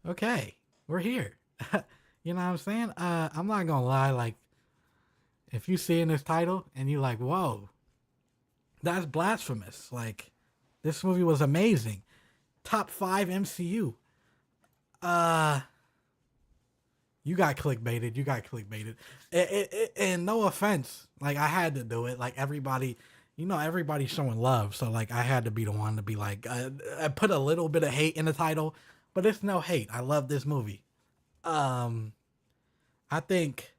Okay, we're here. You know what I'm saying? I'm not gonna lie. Like, if you see in this title and you like, whoa, that's blasphemous. Like, this movie was amazing. Top five MCU. Uh, you got clickbaited. You got clickbaited. And no offense, like I had to do it. Like everybody, everybody's showing love, so like I had to be the one to be like, I put a little bit of hate in the title, but it's no hate. I love this movie. Um, I think,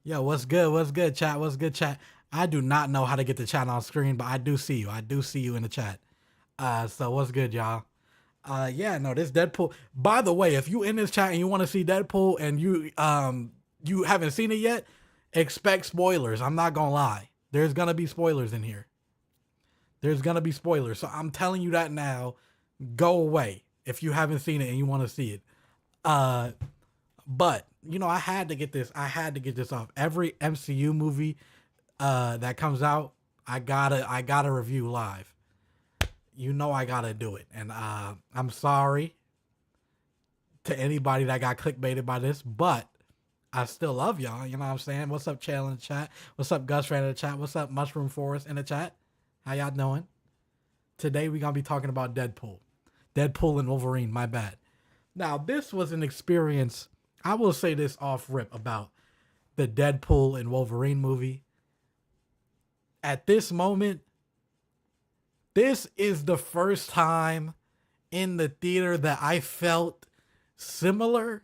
yo, what's good? What's good, chat? What's good, chat? I do not know how to get the chat on screen, but I do see you. I do see you in the chat. So what's good, y'all? Yeah, no, this Deadpool. By the way, if you in this chat and you want to see Deadpool and you haven't seen it yet, expect spoilers. I'm not gonna lie. There's gonna be spoilers in here. There's gonna be spoilers. So I'm telling you that now. Go away if you haven't seen it and you want to see it. Uh, but I had to get this. I had to get this off. Every MCU movie that comes out, I gotta review live. I gotta do it. And I'm sorry to anybody that got clickbaited by this, but I still love y'all. You know what I'm saying? What's up, Chael in the chat? What's up, Gus Fan in the chat? What's up, Mushroom Forest in the chat? How y'all doing? Today we're gonna be talking about Deadpool. Deadpool and Wolverine, my bad. Now, this was an experience. I will say this off rip about the Deadpool and Wolverine movie. At this moment, this is the first time in the theater that I felt similar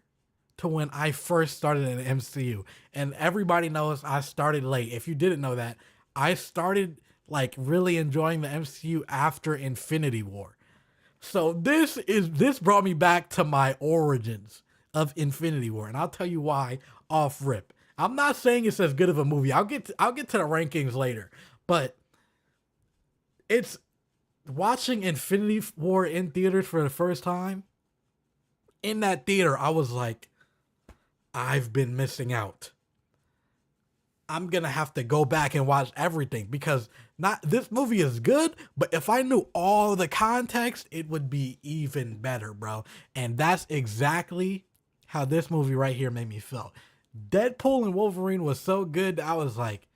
to when I first started in the MCU. And everybody knows I started late. If you didn't know that, I started like really enjoying the MCU after Infinity War. So this brought me back to my origins of Infinity War, and I'll tell you why off rip. I'm not saying it's as good of a movie. I'll get to the rankings later, but it's watching Infinity War in theaters for the first time. In that theater, I was like, I've been missing out. I'm gonna have to go back and watch everything because not this movie is good, but if I knew all the context, it would be even better, bro. And that's exactly how this movie right here made me feel. Deadpool and Wolverine was so good that I was like,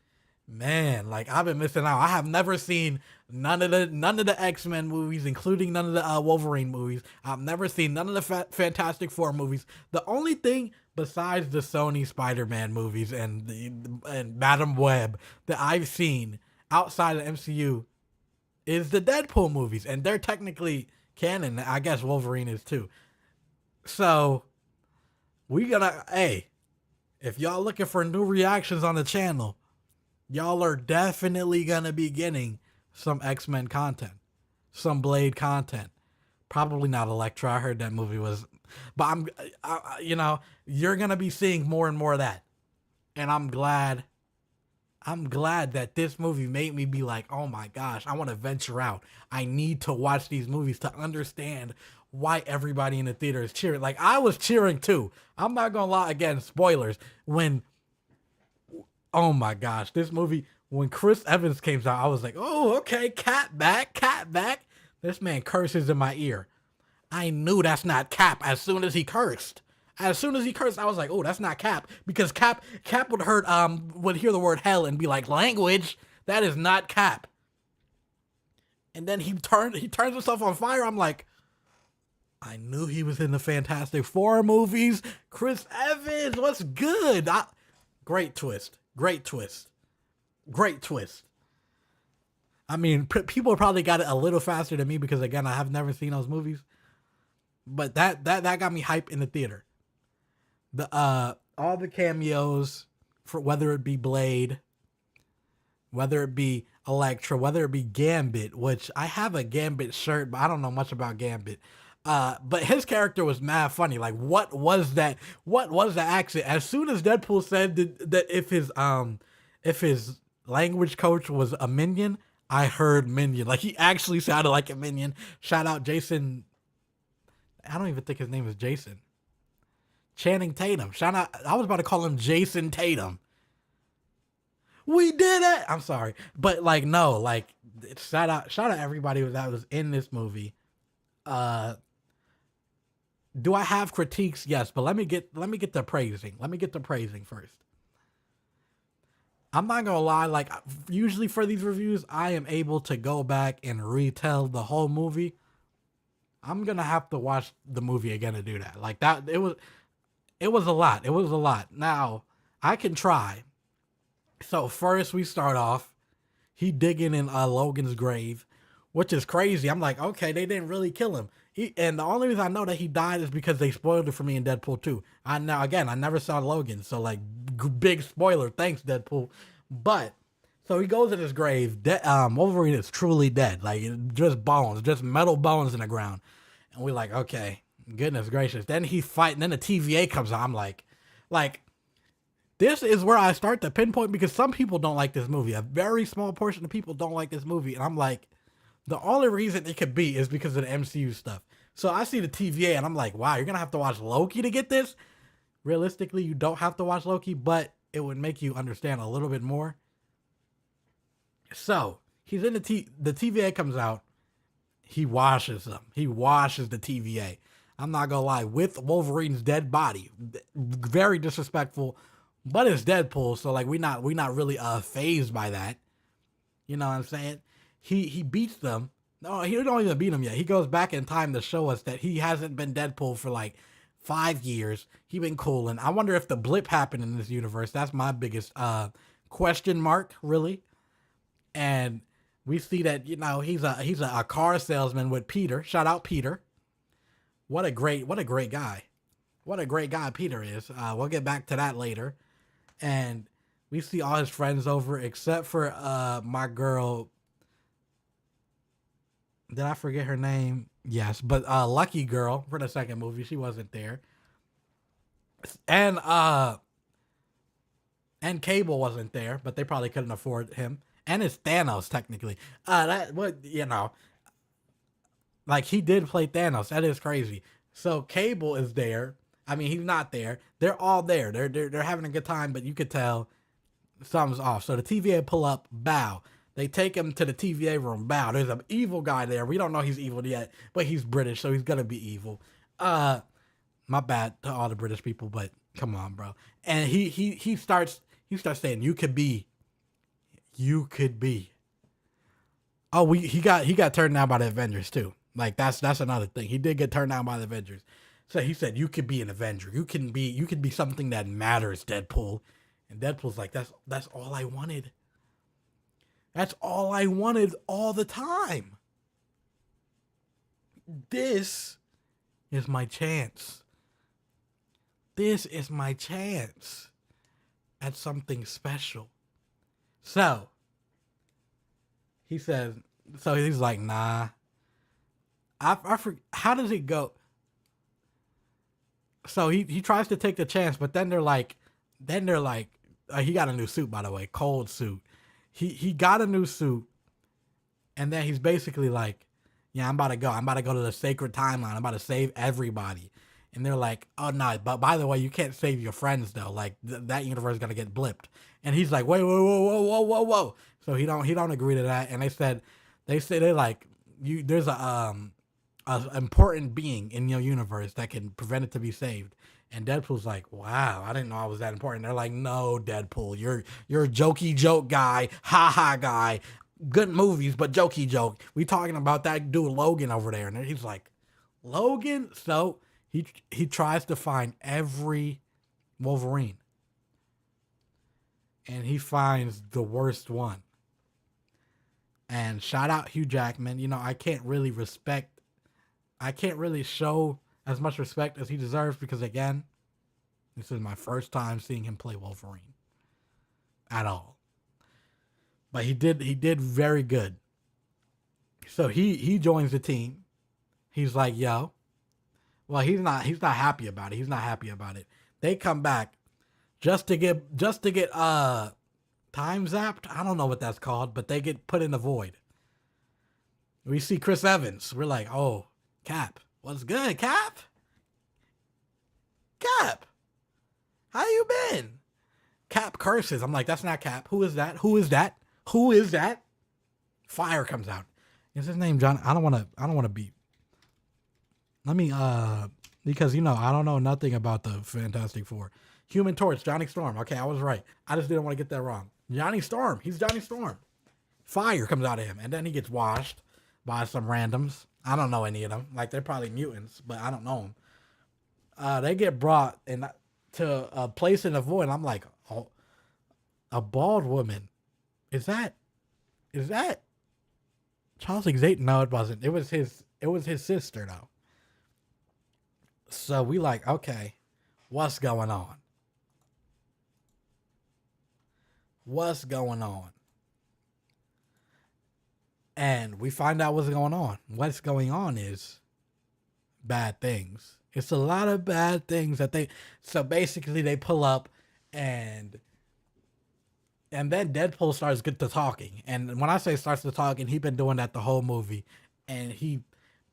man, like I've been missing out. I have never seen none of the X-Men movies, including none of the Wolverine movies. I've never seen none of the Fantastic Four movies. The only thing besides the Sony Spider-Man movies and Madam Web that I've seen outside of MCU is the Deadpool movies, and they're technically canon. I guess Wolverine is too. So hey, if y'all looking for new reactions on the channel, y'all are definitely gonna be getting some X-Men content, some Blade content. Probably not Elektra. I heard that movie was, but you're gonna be seeing more and more of that, and I'm glad. I'm glad that this movie made me be like, oh my gosh, I want to venture out. I need to watch these movies to understand why everybody in the theater is cheering. Like I was cheering too. I'm not gonna lie. Again, spoilers. Oh my gosh, this movie, when Chris Evans came out, I was like, oh, okay, cat back, cat back. This man curses in my ear. I knew that's not Cap as soon as he cursed. As soon as he cursed, I was like, oh, that's not Cap. Because Cap would hear the word hell and be like, language, that is not Cap. And then he turns himself on fire. I'm like, I knew he was in the Fantastic Four movies. Chris Evans, what's good? Great twist. Great twist. Great twist. I mean, people probably got it a little faster than me because, again, I have never seen those movies. But that got me hype in the theater. All the cameos, for whether it be Blade, whether it be Elektra, whether it be Gambit, which I have a Gambit shirt, but I don't know much about Gambit. But his character was mad funny. Like, what was that? What was the accent? As soon as Deadpool said that if his language coach was a minion, I heard minion. Like, he actually sounded like a minion. Shout out Jason. I don't even think his name is Jason. Channing Tatum. Shout out. I was about to call him Jason Tatum. We did it. I'm sorry, but like no, like shout out everybody that was in this movie. Do I have critiques? Yes, but let me get the praising. Let me get the praising first. I'm not gonna lie, like usually for these reviews, I am able to go back and retell the whole movie. I'm gonna have to watch the movie again to do that. Like that, it was a lot. It was a lot. Now I can try. So first we start off, he digging in Logan's grave, which is crazy. I'm like, okay, they didn't really kill him. And the only reason I know that he died is because they spoiled it for me in Deadpool 2. I never saw Logan, so like big spoiler. Thanks, Deadpool. But so he goes in his grave. Wolverine is truly dead, like just bones, just metal bones in the ground. And we're like, okay, goodness gracious. Then he fight, and then the TVA comes out. I'm like this is where I start to pinpoint because some people don't like this movie. A very small portion of people don't like this movie, and I'm like, the only reason it could be is because of the MCU stuff. So I see the TVA, and I'm like, wow, you're gonna have to watch Loki to get this. Realistically, you don't have to watch Loki, but it would make you understand a little bit more. So he's in the TVA comes out. He washes them. He washes the TVA. I'm not gonna lie, with Wolverine's dead body, very disrespectful. But it's Deadpool, so like we not really phased by that. You know what I'm saying? He beats them. No, he don't even beat them yet. He goes back in time to show us that he hasn't been Deadpool for like 5 years. He been cooling. I wonder if the blip happened in this universe. That's my biggest question mark, really. And we see that he's a car salesman with Peter. Shout out Peter. What a great guy. What a great guy Peter is. We'll get back to that later. And we see all his friends over except for my girl. Did I forget her name? Yes, but Lucky Girl for the second movie, she wasn't there. And Cable wasn't there, but they probably couldn't afford him. And it's Thanos technically. Like he did play Thanos. That is crazy. So Cable is there. I mean, he's not there. They're all there. They're having a good time, but you could tell something's off. So the TVA pull up, bow. They take him to the TVA room, bow. There's an evil guy there. We don't know he's evil yet, but he's British, so he's gonna be evil. My bad to all the British people, but come on, bro. And he starts saying, "You could be. Oh, he got turned down by the Avengers too. Like that's another thing. He did get turned down by the Avengers. So he said, "You could be an Avenger. You can be something that matters, Deadpool." And Deadpool's like, "That's all I wanted. That's all I wanted all the time. This is my chance. This is my chance at something special." So he says, so he's like, "Nah." I forget, how does it go? So he tries to take the chance, but then they're like, he got a new suit, by the way, cold suit. He got a new suit, and then he's basically like, "Yeah, I'm about to go. I'm about to go to the sacred timeline. I'm about to save everybody." And they're like, "Oh no, but by the way, you can't save your friends though. Like that universe is gonna get blipped." And he's like, "Wait, whoa, whoa, whoa, whoa, whoa, whoa." So he don't agree to that. And they say they're like, there's a important being in your universe that can prevent it to be saved. And Deadpool's like, "Wow, I didn't know I was that important." They're like, "No, Deadpool, you're a jokey joke guy, ha ha guy. Good movies, but jokey joke. We talking about that dude Logan over there." And he's like, "Logan?" So he tries to find every Wolverine, and he finds the worst one. And shout out Hugh Jackman. I can't really show as much respect as he deserves because, again, this is my first time seeing him play Wolverine at all. But he did very good. So he joins the team. He's like, "Yo." Well, he's not happy about it. He's not happy about it. They come back just to get time zapped. I don't know what that's called, but they get put in the void. We see Chris Evans. We're like, "Oh, Cap. What's good, Cap? Cap, how you been?" Cap curses. I'm like, "That's not Cap. Who is that? Who is that? Who is that?" Fire comes out. Is his name John? I don't want to be. Let me because I don't know nothing about the Fantastic Four. Human Torch, Johnny Storm. Okay, I was right. I just didn't want to get that wrong. Johnny Storm. He's Johnny Storm. Fire comes out of him, and then he gets washed by some randoms. I don't know any of them. Like, they're probably mutants, but I don't know them. They get brought to a place in the void. And I'm like, oh, a bald woman. Is that Charles Xavier? No, it wasn't. It was his sister though. So we like, okay, what's going on? What's going on? And we find out what's going on. What's going on is bad things. It's a lot of bad things so basically they pull up and then Deadpool starts get to talking. And when I say starts to talking, he's been doing that the whole movie. And he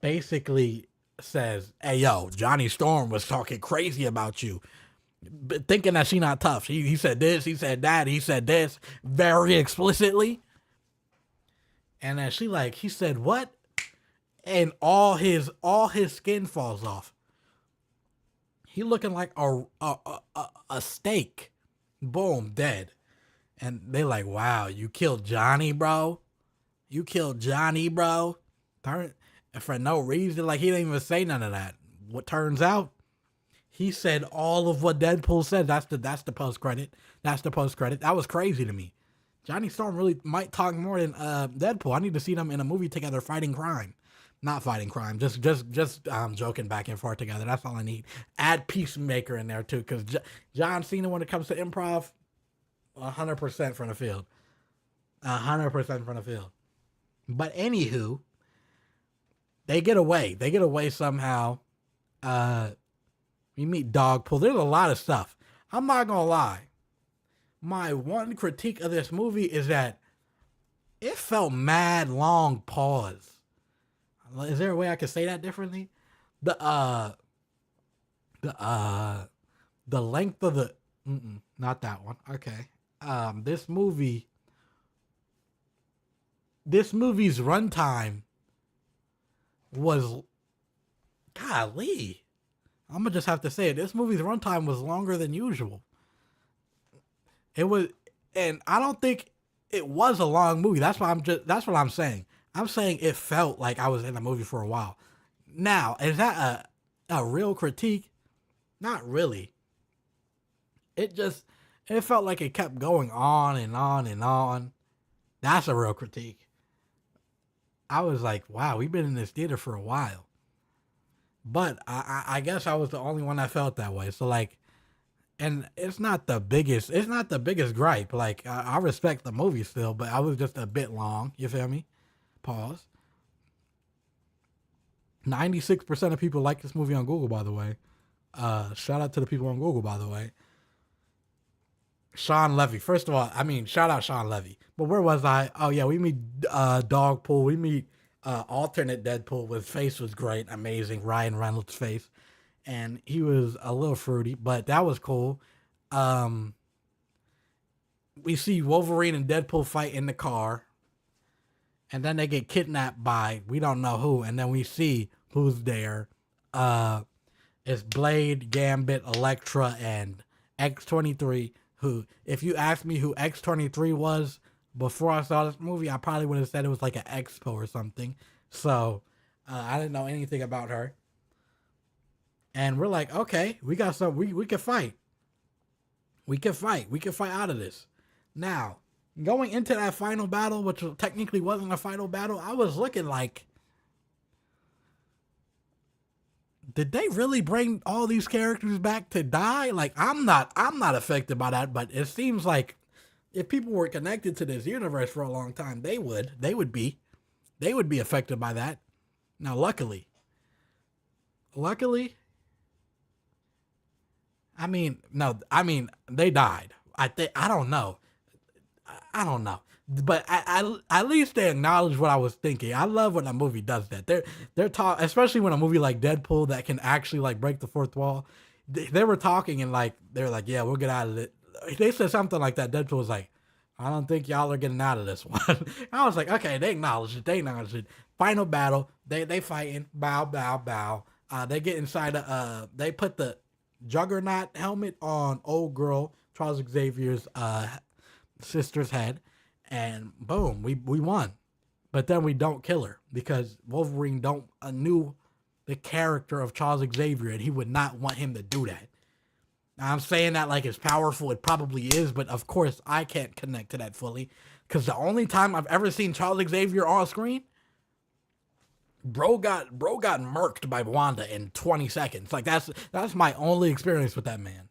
basically says, "Hey, yo, Johnny Storm was talking crazy about you, thinking that she not tough. He said this, he said that, he said this very explicitly." And then he said, "What?" And all his skin falls off. He looking like a steak. Boom, dead. And they like, "Wow, you killed Johnny, bro. You killed Johnny, bro." For no reason. Like, he didn't even say none of that. What turns out, he said all of what Deadpool said. That's the post credit. That's the post credit. That was crazy to me. Johnny Storm really might talk more than Deadpool. I need to see them in a movie together fighting crime. Not fighting crime, just joking back and forth together. That's all I need. Add Peacemaker in there too, because John Cena, when it comes to improv, 100% from the field. 100% from the field. But anywho, they get away. They get away somehow. We meet Dogpool. There's a lot of stuff. I'm not gonna lie. My one critique of this movie is that it felt mad long pause. Is there a way I could say that differently? The length of the not that one. Okay. This movie's runtime was, golly, I'm gonna just have to say it. This movie's runtime was longer than usual. It was, and I don't think it was a long movie. That's what I'm saying. I'm saying it felt like I was in the movie for a while. Now, is that a real critique? Not really. It felt like it kept going on and on and on. That's a real critique. I was like, wow, we've been in this theater for a while. But I guess I was the only one that felt that way. So like, and it's not the biggest gripe. Like, I respect the movie still, but I was just a bit long. You feel me? Pause. 96% of people like this movie on Google, by the way. Shout out to the people on Google, by the way. Sean Levy. First of all, shout out Sean Levy. But where was I? Oh yeah, we meet Dogpool. We meet alternate Deadpool. His face was great, amazing. Ryan Reynolds' face, and he was a little fruity, but that was cool. We see Wolverine and Deadpool fight in the car. And then they get kidnapped by, we don't know who. And then we see who's there. It's Blade, Gambit, Elektra, and X-23. Who, if you asked me who X-23 was before I saw this movie, I probably would have said it was like an expo or something. So, I didn't know anything about her. And we're like, okay, we got some, we can fight. We can fight. We can fight out of this. Now, going into that final battle, which technically wasn't a final battle, I was looking like, did they really bring all these characters back to die? Like, I'm not affected by that, but it seems like if people were connected to this universe for a long time, they would be affected by that. Now, luckily, they died. I don't know. But at least they acknowledge what I was thinking. I love when a movie does that. They're especially when a movie like Deadpool that can actually like break the fourth wall. They were talking and like they're like, yeah, we'll get out of it. They said something like that. Deadpool was like, I don't think y'all are getting out of this one. I was like, okay, they acknowledge it. Final battle. They fighting. Bow, bow, bow. They get inside. They put the Juggernaut helmet on old girl Charles Xavier's sister's head, and boom, we won. But then we don't kill her because Wolverine don't knew the character of Charles Xavier, and he would not want him to do that. Now, I'm saying that like it's powerful. It probably is, but of course I can't connect to that fully because the only time I've ever seen Charles Xavier on screen, bro got murked by Wanda in 20 seconds. Like that's my only experience with that man.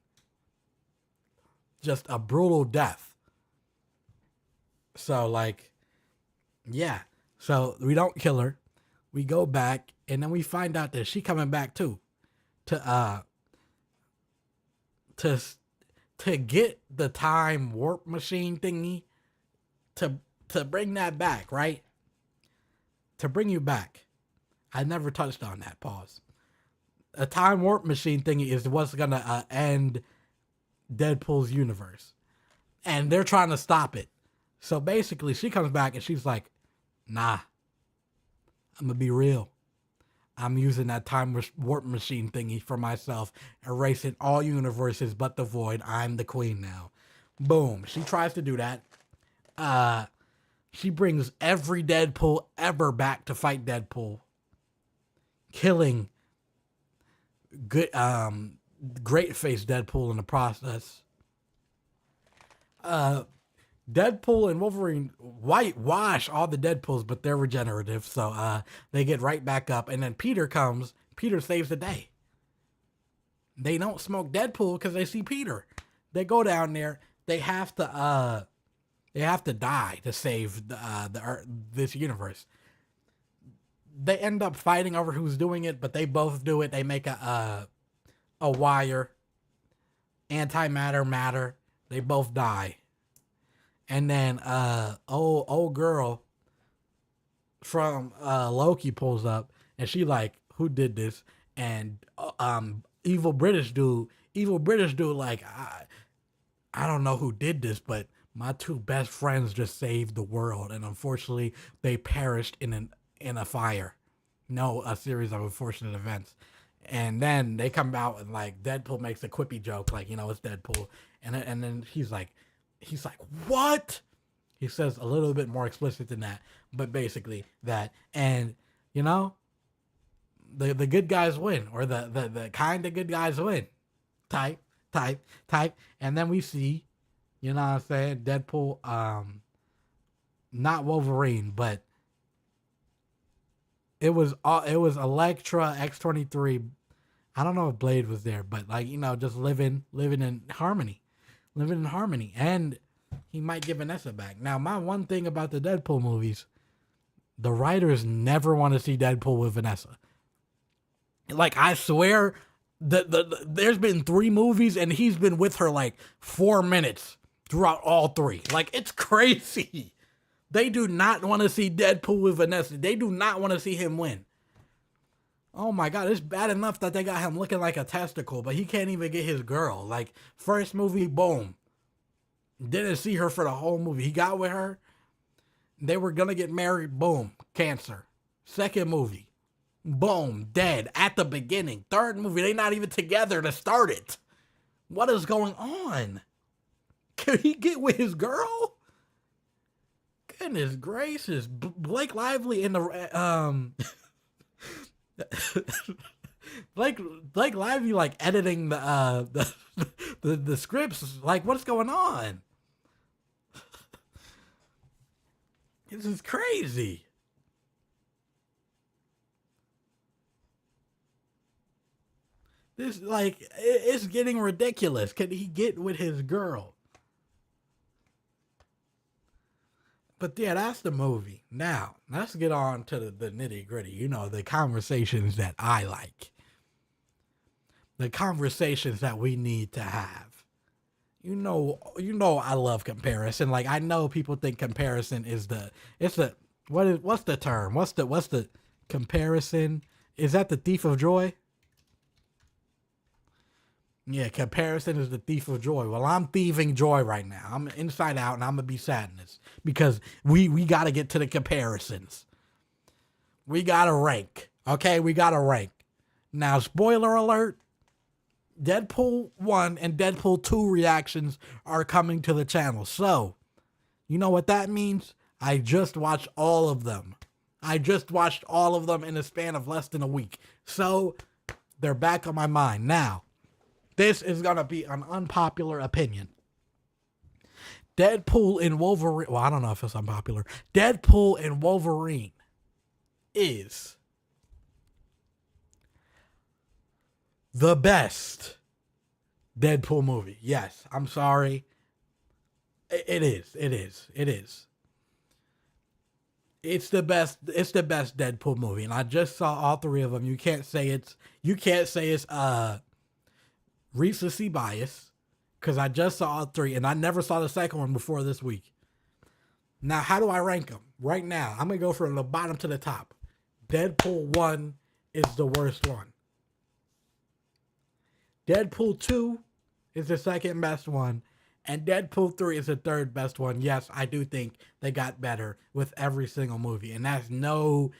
Just a brutal death. So like, yeah. So we don't kill her. We go back and then we find out that she coming back too. To get the time warp machine thingy to bring that back, right? To bring you back. I never touched on that. Pause. A time warp machine thingy is what's gonna end Deadpool's universe, and they're trying to stop it. So basically, she comes back and she's like, "Nah, I'm gonna be real. I'm using that time warp machine thingy for myself, erasing all universes but the void. I'm the queen now." Boom. She tries to do that. She brings every Deadpool ever back to fight Deadpool, killing good great face Deadpool in the process. Deadpool and Wolverine whitewash all the Deadpools, but they're regenerative, so they get right back up. And then Peter comes. Peter saves the day. They don't smoke Deadpool because they see Peter. They go down there. They have to die to save this universe. They end up fighting over who's doing it, but they both do it. They make a wire, antimatter, matter. They both die. And then old girl from Loki pulls up, and she like, "Who did this?" And evil British dude like, I don't know who did this, but my two best friends just saved the world, and unfortunately they perished in a fire. No, a series of unfortunate events. And then they come out and like Deadpool makes a quippy joke, like, it's Deadpool, and then he's like, "What?" He says a little bit more explicit than that, but basically that. And the good guys win, or the kind of good guys win. Type. And then we see, you know what I'm saying, Deadpool, not Wolverine, but it was Elektra, X-23. I don't know if Blade was there, but like, just living in harmony. And he might get Vanessa back. Now, my one thing about the Deadpool movies, the writers never want to see Deadpool with Vanessa. Like, I swear, there's been 3 movies and he's been with her like 4 minutes throughout all 3. Like, it's crazy. They do not want to see Deadpool with Vanessa. They do not want to see him win. Oh my God, it's bad enough that they got him looking like a testicle, but he can't even get his girl. Like, first movie, boom. Didn't see her for the whole movie. He got with her. They were going to get married, boom, cancer. Second movie, boom, dead at the beginning. Third movie, they not even together to start it. What is going on? Can he get with his girl? Goodness gracious. Blake Lively in the Blake Lively like editing the scripts. Like, what's going on? This is crazy. This, like, it's getting ridiculous. Can he get with his girl? But yeah, that's the movie. Now, let's get on to the nitty gritty. The conversations that I like. The conversations that we need to have. I love comparison. Like, I know people think comparison is what's the term? What's the comparison? Is that the thief of joy? Yeah, comparison is the thief of joy. Well, I'm thieving joy right now. I'm inside out, and I'm gonna be sadness because we got to get to the comparisons. We gotta rank, okay? We gotta rank, Now, spoiler alert, Deadpool 1 and Deadpool 2 reactions are coming to the channel. So, you know what that means? I just watched all of them. I just watched all of them in a span of less than a week. So, they're back on my mind. Now, this is going to be an unpopular opinion. Deadpool and Wolverine, well, I don't know if it's unpopular. Deadpool and Wolverine is the best Deadpool movie. Yes, I'm sorry. It is. It's the best Deadpool movie, and I just saw all three of them. You can't say it's recency bias, because I just saw all three, and I never saw the second one before this week. Now, how do I rank them? Right now, I'm gonna go from the bottom to the top. Deadpool 1 is the worst one. Deadpool 2 is the second best one. And Deadpool 3 is the third best one. Yes, I do think they got better with every single movie. And that's no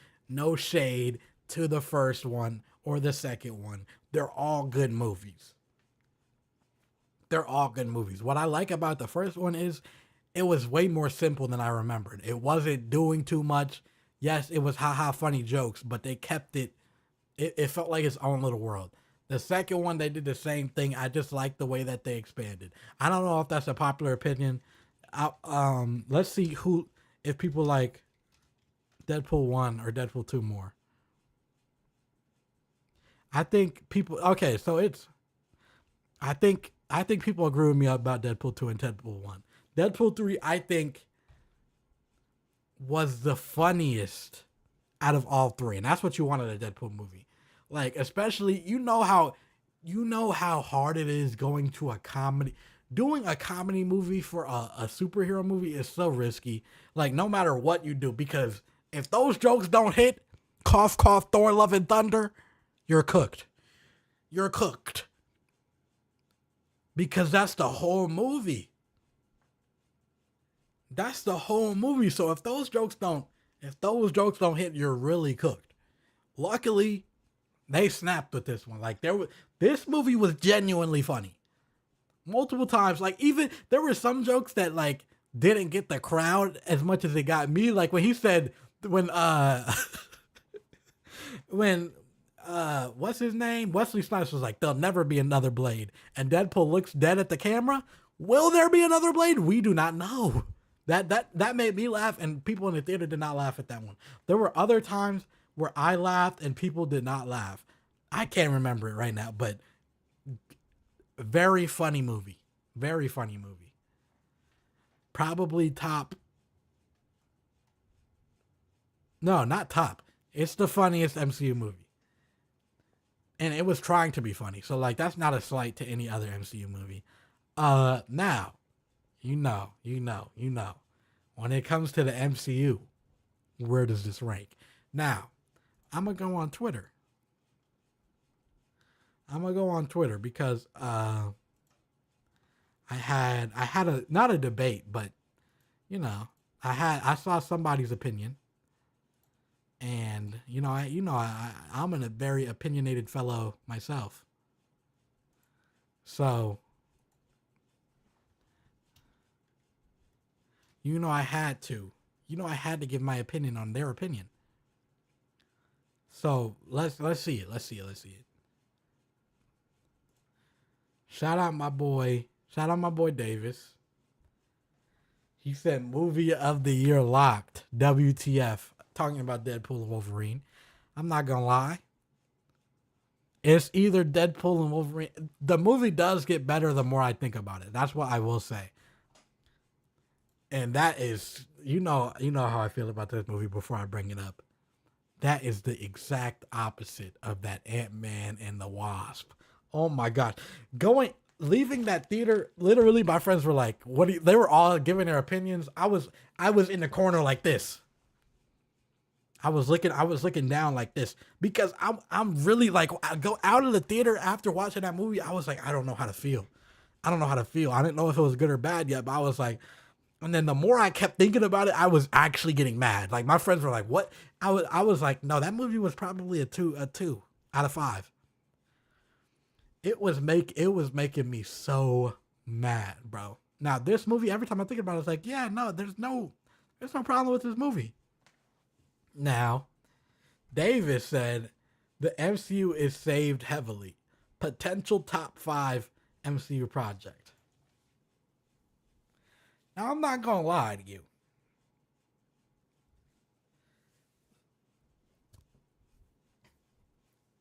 shade to the first one or the second one. They're all good movies. What I like about the first one is it was way more simple than I remembered. It wasn't doing too much. Yes, it was haha funny jokes, but they kept it felt like its own little world. The second one, they did the same thing. I just like the way that they expanded. I don't know if that's a popular opinion. Let's see if people like Deadpool 1 or Deadpool 2 more. I think people, okay, so I think people agree with me about Deadpool 2 and Deadpool 1. Deadpool 3, I think, was the funniest out of all three. And that's what you want in a Deadpool movie. Like, especially, you know how hard it is going to a comedy. Doing a comedy movie for a superhero movie is so risky. Like, no matter what you do, because if those jokes don't hit, cough, cough, Thor, Love, and Thunder, you're cooked. You're cooked. Because that's the whole movie. That's the whole movie. So if those jokes don't hit, you're really cooked. Luckily, they snapped with this one. Like, this movie was genuinely funny. Multiple times. Like, even there were some jokes that like didn't get the crowd as much as it got me. Like when he said when what's his name? Wesley Snipes was like, there'll never be another Blade. And Deadpool looks dead at the camera. Will there be another Blade? We do not know. That made me laugh, and people in the theater did not laugh at that one. There were other times where I laughed and people did not laugh. I can't remember it right now, but very funny movie. Very funny movie. Probably top. No, not top. It's the funniest MCU movie. And it was trying to be funny. So, like, that's not a slight to any other MCU movie. Now, you know. When it comes to the MCU, where does this rank? Now, I'm going to go on Twitter. Because I had not a debate, but you know, I saw somebody's opinion. And I'm a very opinionated fellow myself. So I had to give my opinion on their opinion. So let's see it. Shout out my boy Davis. He said movie of the year locked. WTF. Talking about Deadpool and Wolverine. I'm not gonna lie. It's either Deadpool and Wolverine. The movie does get better the more I think about it. That's what I will say. And that is, you know how I feel about this movie before I bring it up. That is the exact opposite of that Ant-Man and the Wasp. Oh my God. Leaving that theater, literally my friends were like, they were all giving their opinions. I was in the corner like this. I was looking down like this because I'm really like, I go out of the theater after watching that movie. I was like, I don't know how to feel. I didn't know if it was good or bad yet, but I was like, and then the more I kept thinking about it, I was actually getting mad. Like my friends were like, what? I was like, no, that movie was probably a two out of 5. it was making me so mad, bro. Now this movie, every time I think about it, it's like, yeah, no, there's no problem with this movie. Now, Davis said the MCU is saved heavily. Potential top five MCU project. Now I'm not gonna lie to you.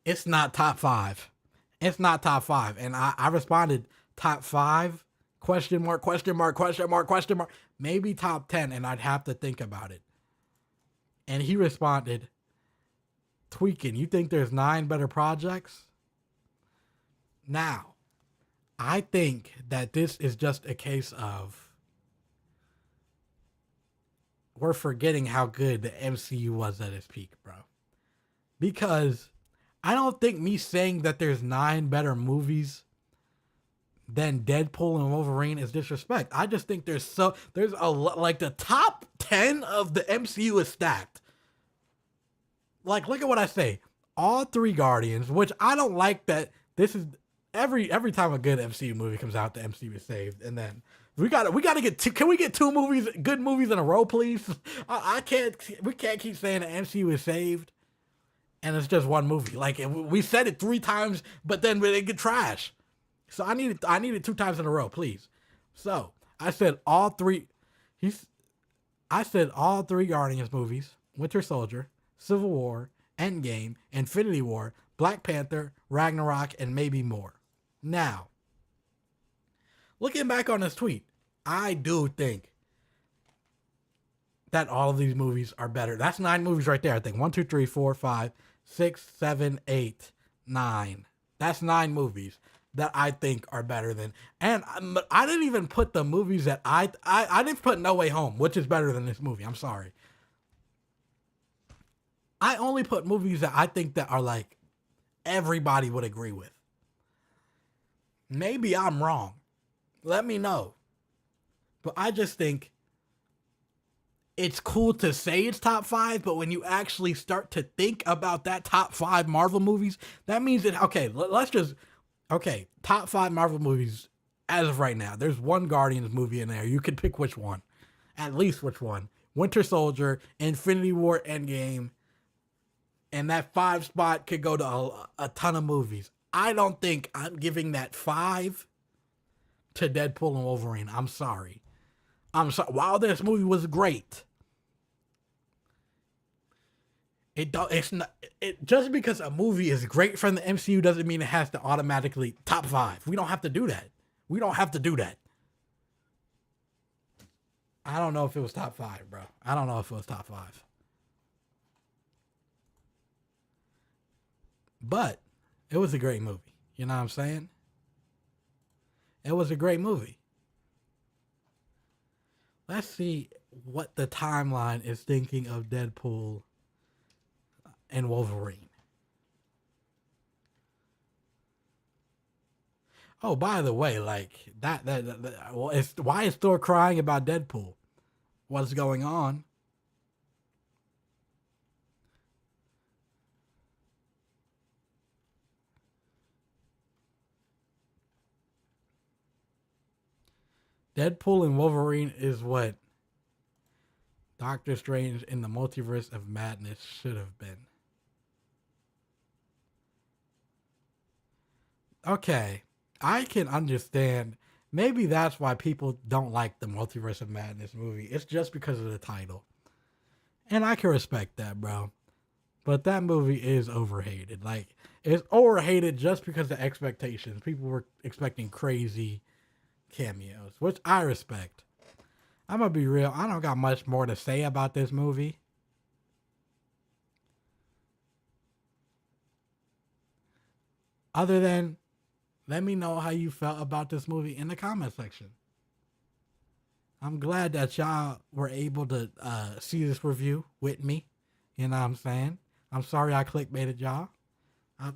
It's not top five. It's not top five. And I responded top five question mark question mark question mark question mark maybe top 10, and I'd have to think about it. And he responded, tweaking, you think there's nine better projects? Now, I think that this is just a case of we're forgetting how good the MCU was at its peak, bro. Because I don't think me saying that there's nine better movies than Deadpool and Wolverine is disrespect. I just think there's a like the top 10 of the MCU is stacked. Like, look at what I say. All three Guardians, which I don't like that this is every time a good MCU movie comes out, the MCU is saved. And then we gotta get two, can we get two movies, good movies in a row, please? I can't, we can't keep saying the MCU is saved and it's just one movie. Like, we said it three times, but then they get trash. So I needed two times in a row, please. So I said all three. I said all three Guardians movies: Winter Soldier, Civil War, Endgame, Infinity War, Black Panther, Ragnarok, and maybe more. Now, looking back on this tweet, I do think that all of these movies are better. That's nine movies right there. I think 1, 2, 3, 4, 5, 6, 7, 8, 9. That's nine movies that I think are better than. And I didn't even put the movies that I didn't put No Way Home, which is better than this movie. I'm sorry. I only put movies that I think that are like everybody would agree with. Maybe I'm wrong. Let me know. But I just think it's cool to say it's top five, but when you actually start to think about that top five Marvel movies, that means that, okay, top five Marvel movies as of right now. There's one Guardians movie in there. You can pick which one. At least which one. Winter Soldier, Infinity War, Endgame. And that five spot could go to a ton of movies. I don't think I'm giving that five to Deadpool and Wolverine. I'm sorry. While this movie was great, just because a movie is great from the MCU doesn't mean it has to automatically top five. We don't have to do that. I don't know if it was top five, bro. I don't know if it was top five. But it was a great movie. You know what I'm saying? It was a great movie. Let's see what the timeline is thinking of Deadpool and Wolverine. Oh, by the way, like well, why is Thor crying about Deadpool? What's going on? Deadpool and Wolverine is what Doctor Strange in the Multiverse of Madness should have been. Okay, I can understand. Maybe that's why people don't like the Multiverse of Madness movie. It's just because of the title. And I can respect that, bro. But that movie is overhated. Like, it's overhated just because of expectations. People were expecting crazy cameos, which I respect. I'm gonna be real. I don't got much more to say about this movie. Other than, let me know how you felt about this movie in the comment section. I'm glad that y'all were able to see this review with me. You know what I'm saying? I'm sorry I clickbaited y'all.